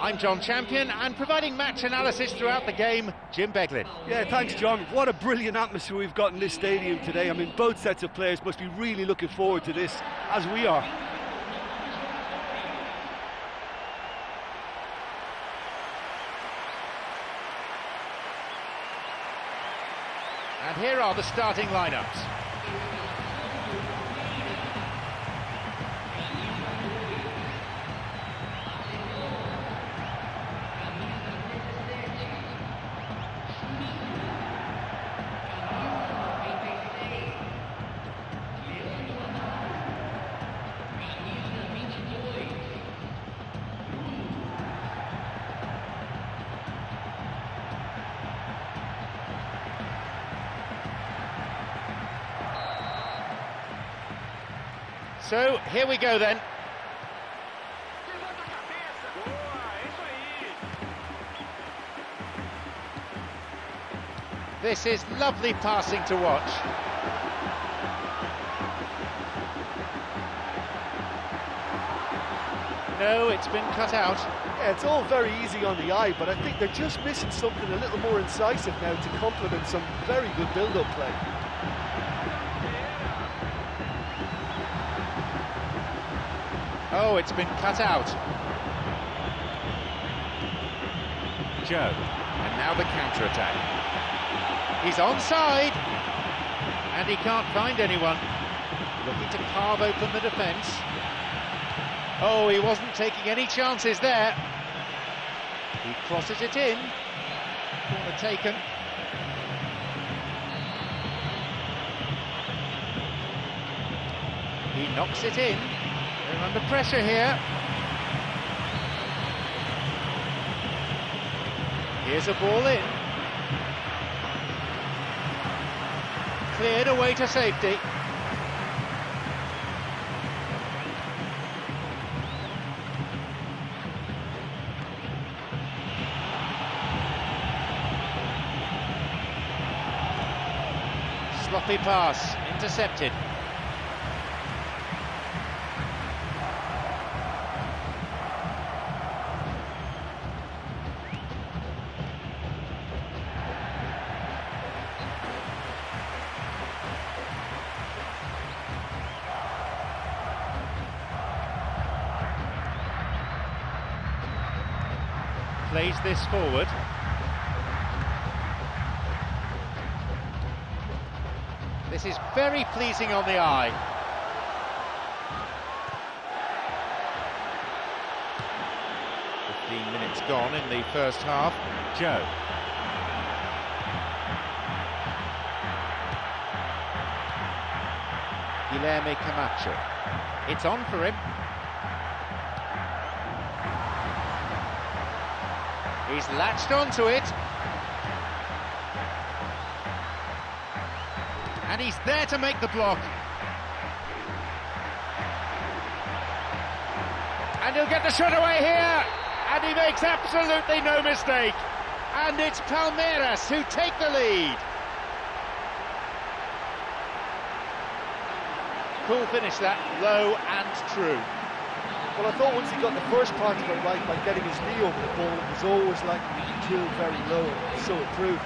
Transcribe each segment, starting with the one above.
I'm John Champion, and providing match analysis throughout the game, Jim Beglin. Yeah, thanks, John. What a brilliant atmosphere we've got in this stadium today. I mean, both sets of players must be really looking forward to this, as we are. And here are the starting lineups. So, here we go then. This is lovely passing to watch. No, it's been cut out. Yeah, it's all very easy on the eye, but I think they're just missing something a little more incisive now to complement some very good build-up play. Oh, it's been cut out. Joe, and now the counter-attack. He's onside, and he can't find anyone. Looking to carve open the defence. Oh, he wasn't taking any chances there. He crosses it in. Corner taken. He knocks it in. They're under pressure here. Here's a ball in. Cleared away to safety. Sloppy pass, intercepted. Plays this forward. This is very pleasing on the eye. "15 minutes gone in the first half. Joe. Guilherme Camacho. It's on for him. He's latched onto it. And he's there to make the block. And he'll get the shot away here. And he makes absolutely no mistake. And it's Palmeiras who take the lead. Cool finish that, low and true. Well, I thought once he got the first part of it right by getting his knee over the ball, it was always likely to be killed very low, and so it proved.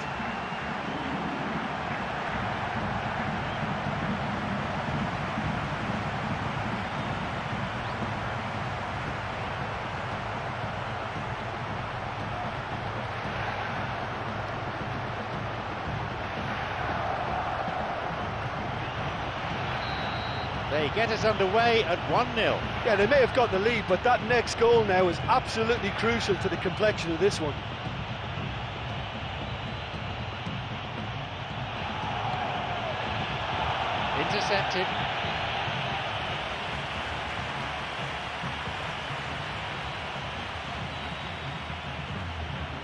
They get us underway at 1-0. Yeah, they may have got the lead, but that next goal now is absolutely crucial to the complexion of this one. Intercepted.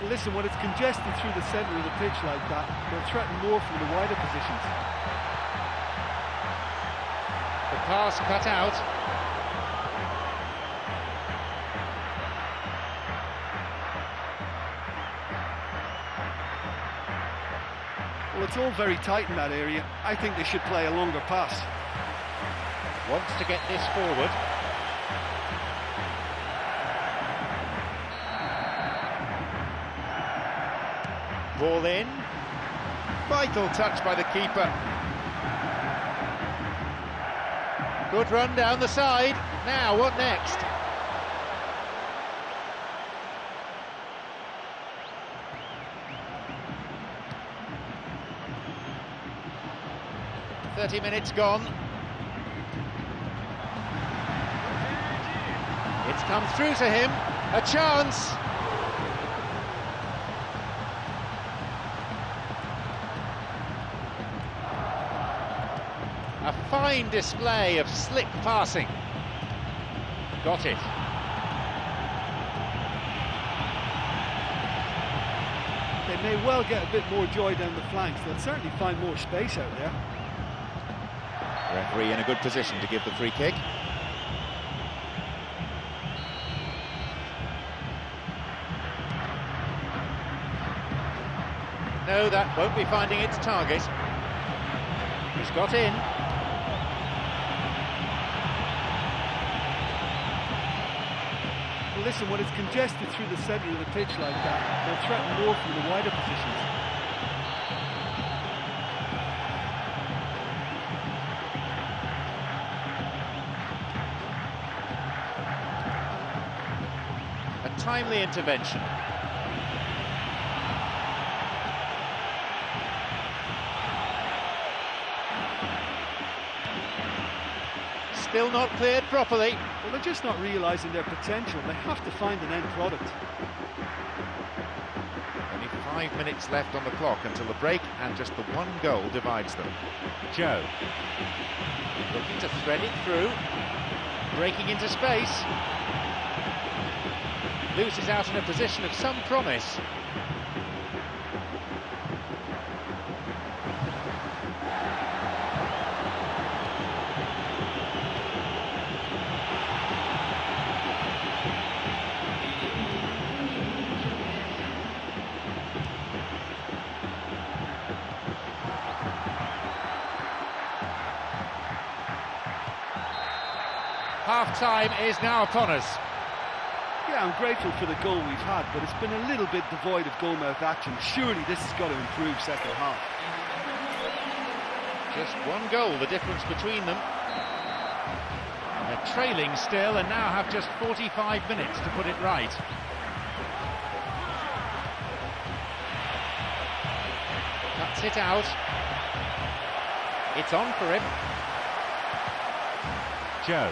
Well, listen, when it's congested through the centre of the pitch like that, they'll threaten more from the wider positions. The pass cut out. Well, it's all very tight in that area. I think they should play a longer pass. Wants to get this forward. Ball in. Vital touch by the keeper. Good run down the side. Now, what next? "30 minutes gone. It's come through to him. A chance. A fine display of slick passing. Got it. They may well get a bit more joy down the flanks. They'll certainly find more space out there. Referee in a good position to give the free kick. No, that won't be finding its target. He's got in. Well, listen, when it's congested through the centre of the pitch like that, they'll threaten more from the wider positions. A timely intervention. Still not cleared properly. Well, they're just not realising their potential. They have to find an end product. Only 5 minutes left on the clock until the break, and just the one goal divides them. Joe. Looking to thread it through. Breaking into space. Loses out in a position of some promise. Half-time is now upon us. Yeah, I'm grateful for the goal we've had, but it's been a little bit devoid of goal-mouth action. Surely this has got to improve second half. Just one goal, the difference between them. They're trailing still and now have just 45 minutes to put it right. Cuts it out. It's on for him. Joe.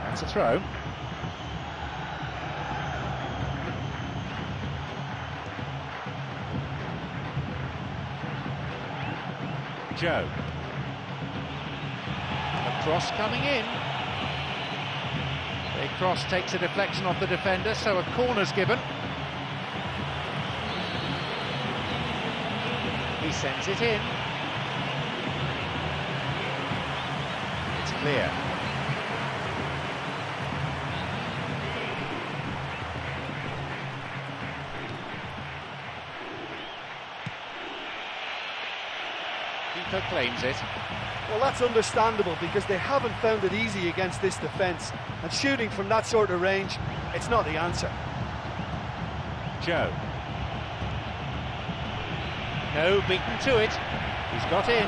That's a throw. Joe. A cross coming in. The cross takes a deflection off the defender, so a corner's given. He sends it in. It's clear. Keeper claims it. Well, that's understandable because they haven't found it easy against this defence, and shooting from that sort of range, it's not the answer. Joe. No, beaten to it. He's got in.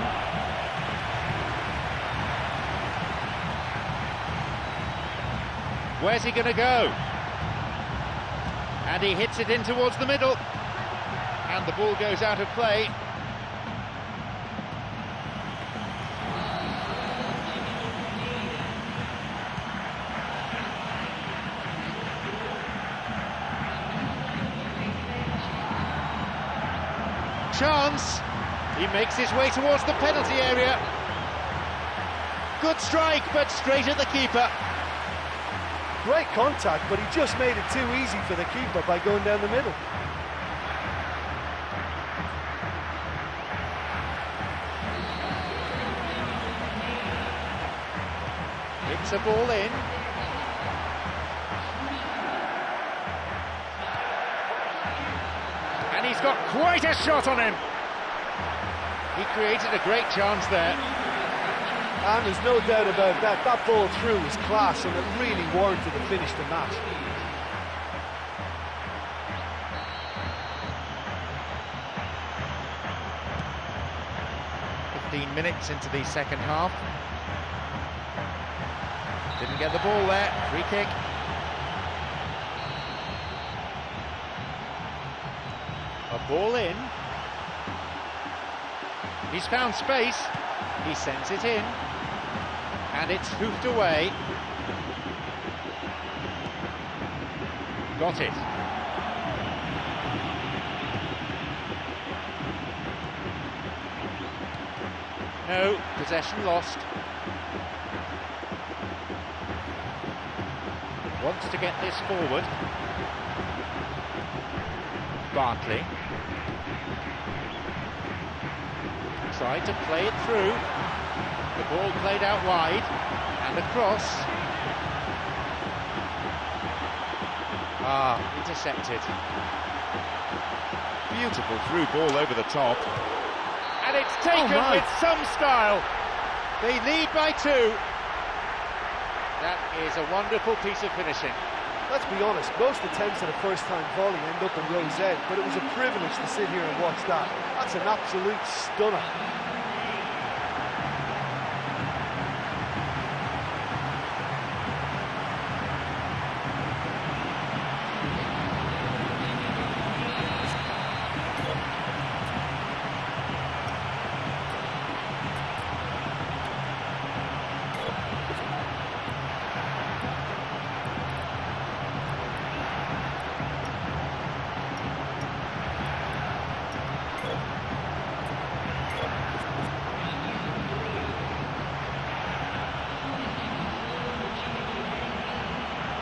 Where's he going to go? And he hits it in towards the middle. And the ball goes out of play. Chance. He makes his way towards the penalty area. Good strike, but straight at the keeper. Great contact, but he just made it too easy for the keeper by going down the middle. Hits a ball in. And he's got quite a shot on him. He created a great chance there. And there's no doubt about that. That ball through was class, and it really warranted to finish the match. Minutes into the second half. Didn't get the ball there. Free kick. A ball in. He's found space. He sends it in. And it's hoofed away. Got it. No, possession lost. Wants to get this forward. Barkley. Tried to play it through. The ball played out wide. And across. Intercepted. Beautiful through ball over the top. And it's taken with some style. They lead by 2. That is a wonderful piece of finishing. Let's be honest, most attempts at a first-time volley end up in Rose End, but it was a privilege to sit here and watch that. That's an absolute stunner.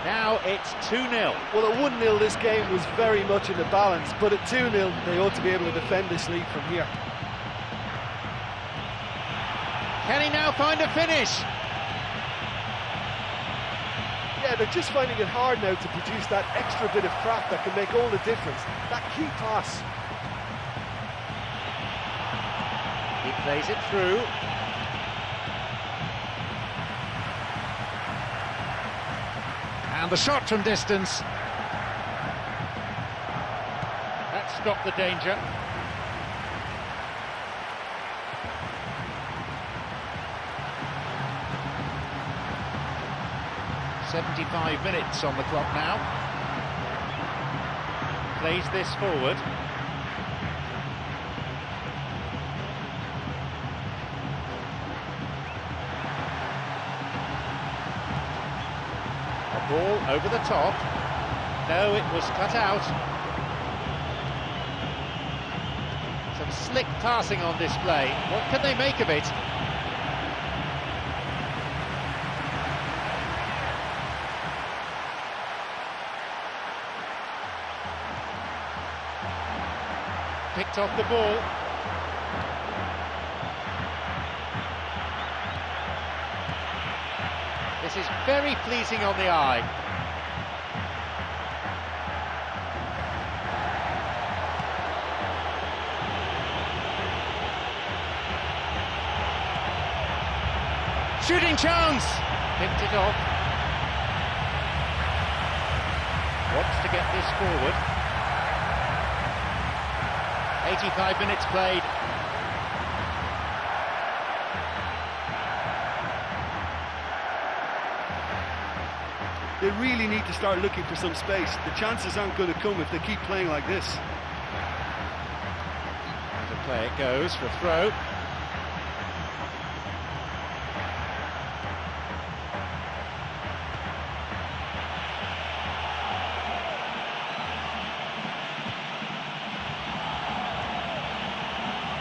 Now it's 2-0. Well, at 1-0 this game was very much in the balance, but at 2-0 they ought to be able to defend this lead from here. Can he now find a finish? Yeah, they're just finding it hard now to produce that extra bit of craft that can make all the difference. That key pass. He plays it through. And the shot from distance. That stopped the danger. "75 minutes on the clock now." Plays this forward. Ball over the top. No, it was cut out. Some slick passing on display. What can they make of it? Picked off the ball. This is very pleasing on the eye. Shooting chance! Picked it off. Wants to get this forward. 85 minutes played. They really need to start looking for some space. The chances aren't going to come if they keep playing like this. And the play it goes for a throw.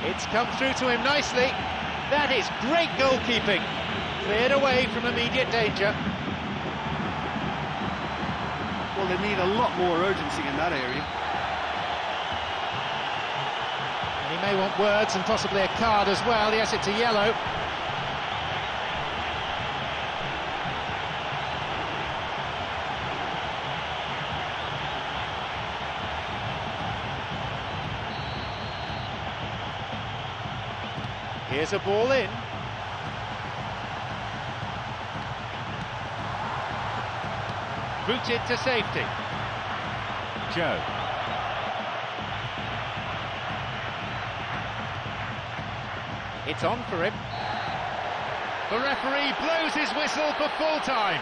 It's come through to him nicely. That is great goalkeeping. Cleared away from immediate danger. Well, they need a lot more urgency in that area. And he may want words and possibly a card as well. Yes, it's a yellow. Here's a ball in. Booted to safety. Joe. It's on for him. The referee blows his whistle for full time.